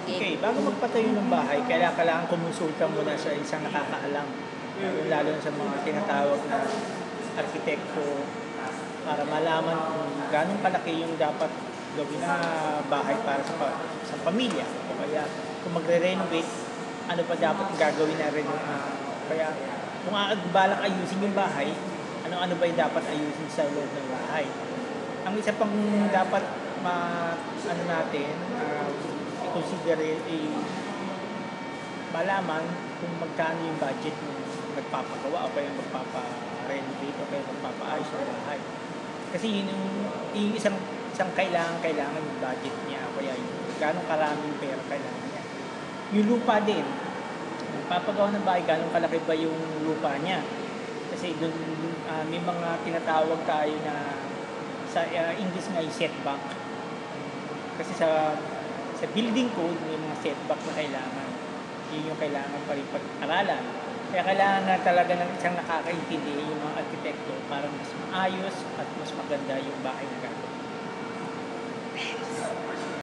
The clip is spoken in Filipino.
Okay, bago magpatayo ng bahay, kailangan kumonsulta muna sa isang nakakaalam. Lalo na sa mga tinatawag na arkitekto para malaman kung gaano kalaki yung dapat gawin na bahay para sa pamilya. O kaya kung magre-renovate, ano pa dapat gagawin na kaya kung balak ayusin yung bahay, ano-ano ba yung dapat ayusin sa loob ng bahay. Ang isa pang dapat ano natin, i-consider malaman kung magkano yung budget ng magpapagawa o kaya magpapa-renovate o kaya magpapaayos ng bahay. Kasi yun yung isang kailangan yung budget niya o kaya yung gano'ng karaming pera kailangan niya. Yung lupa din, magpapagawa ng bahay, gano'ng kalaki ba yung lupa niya. Kasi doon may mga tinatawag tayo na sa English nga yung setback. Kasi sa building code may mga setback na kailangan. Yun yung kailangan pa rin pag-aralan. Kaya kailangan na talaga ng isang nakakaintindi yung mga arkitekto para mas maayos at mas maganda yung bahay na gagawin.